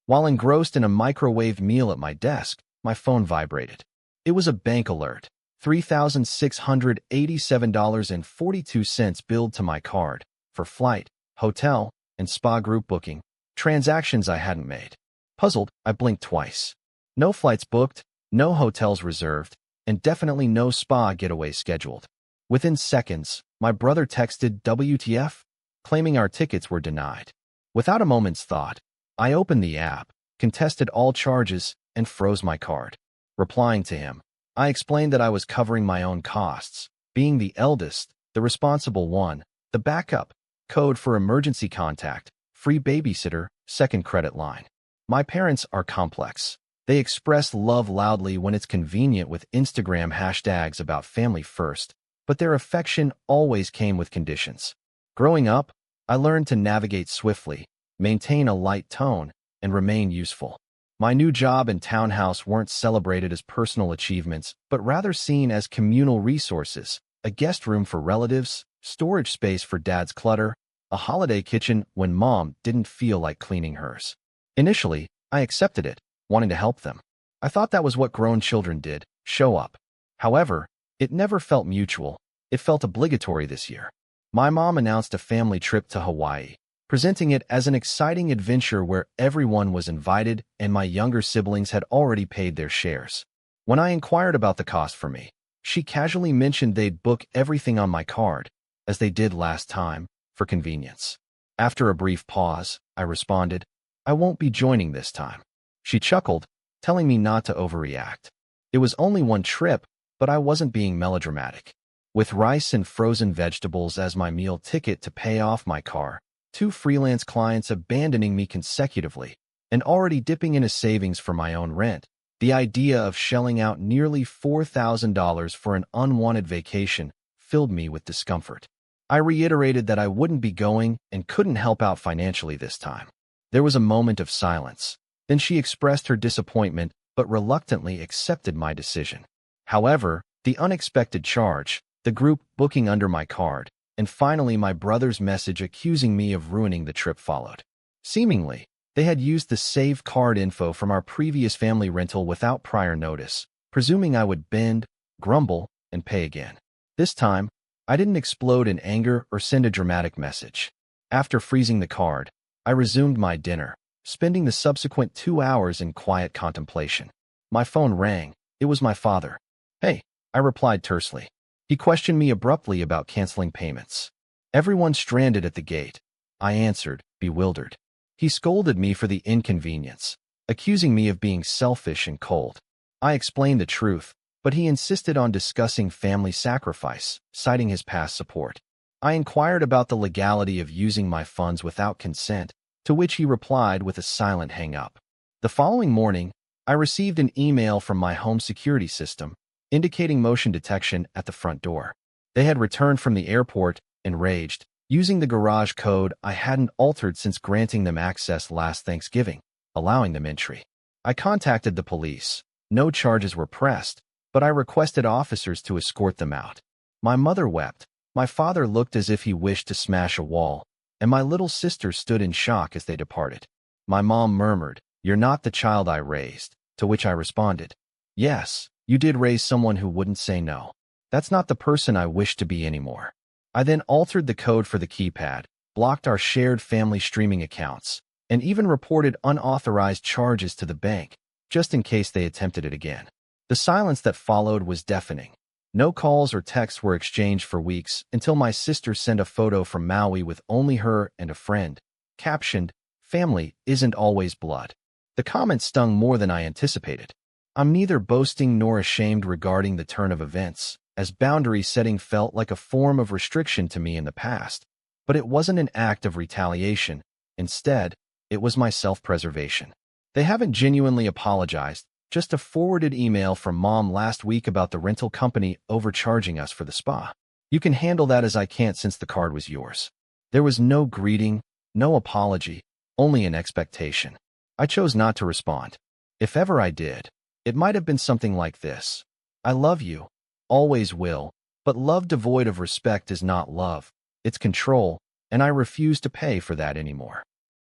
While engrossed in a microwave meal at my desk, my phone vibrated. It was a bank alert. $3,687.42 billed to my card for flight, hotel, and spa group booking, transactions I hadn't made. Puzzled, I blinked twice. No flights booked, no hotels reserved, and definitely no spa getaway scheduled. Within seconds, my brother texted WTF, claiming our tickets were denied. Without a moment's thought, I opened the app, contested all charges, and froze my card. Replying to him, I explained that I was covering my own costs, being the eldest, the responsible one, the backup, code for emergency contact, free babysitter, second credit line. My parents are complex. They express love loudly when it's convenient with Instagram hashtags about family first, but their affection always came with conditions. Growing up, I learned to navigate swiftly, maintain a light tone, and remain useful. My new job and townhouse weren't celebrated as personal achievements, but rather seen as communal resources, a guest room for relatives, storage space for dad's clutter, a holiday kitchen when mom didn't feel like cleaning hers. Initially, I accepted it, wanting to help them. I thought that was what grown children did, show up. However, it never felt mutual. It felt obligatory this year. My mom announced a family trip to Hawaii, presenting it as an exciting adventure where everyone was invited and my younger siblings had already paid their shares. When I inquired about the cost for me, she casually mentioned they'd book everything on my card, as they did last time, for convenience. After a brief pause, I responded, I won't be joining this time. She chuckled, telling me not to overreact. It was only one trip, but I wasn't being melodramatic. With rice and frozen vegetables as my meal ticket to pay off my car, 2 freelance clients abandoning me consecutively, and already dipping into savings for my own rent, the idea of shelling out nearly $4,000 for an unwanted vacation filled me with discomfort. I reiterated that I wouldn't be going and couldn't help out financially this time. There was a moment of silence. Then she expressed her disappointment, but reluctantly accepted my decision. However, the unexpected charge, the group booking under my card, and finally my brother's message accusing me of ruining the trip followed. Seemingly, they had used the saved card info from our previous family rental without prior notice, presuming I would bend, grumble, and pay again. This time, I didn't explode in anger or send a dramatic message. After freezing the card, I resumed my dinner, spending the subsequent 2 hours in quiet contemplation. My phone rang. It was my father. Hey, I replied tersely. He questioned me abruptly about canceling payments. Everyone stranded at the gate. I answered, bewildered. He scolded me for the inconvenience, accusing me of being selfish and cold. I explained the truth, but he insisted on discussing family sacrifice, citing his past support. I inquired about the legality of using my funds without consent, to which he replied with a silent hang-up. The following morning, I received an email from my home security system, indicating motion detection at the front door. They had returned from the airport, enraged, using the garage code I hadn't altered since granting them access last Thanksgiving, allowing them entry. I contacted the police. No charges were pressed, but I requested officers to escort them out. My mother wept. My father looked as if he wished to smash a wall, and my little sister stood in shock as they departed. My mom murmured, "You're not the child I raised," to which I responded, "Yes, you did raise someone who wouldn't say no. That's not the person I wish to be anymore." I then altered the code for the keypad, blocked our shared family streaming accounts, and even reported unauthorized charges to the bank, just in case they attempted it again. The silence that followed was deafening. No calls or texts were exchanged for weeks until my sister sent a photo from Maui with only her and a friend, captioned, "Family isn't always blood." The comment stung more than I anticipated. I'm neither boasting nor ashamed regarding the turn of events, as boundary setting felt like a form of restriction to me in the past. But it wasn't an act of retaliation. Instead, it was my self-preservation. They haven't genuinely apologized, just a forwarded email from mom last week about the rental company overcharging us for the spa. You can handle that as I can't since the card was yours. There was no greeting, no apology, only an expectation. I chose not to respond. If ever I did, it might have been something like this. I love you, always will, but love devoid of respect is not love, it's control, and I refuse to pay for that anymore.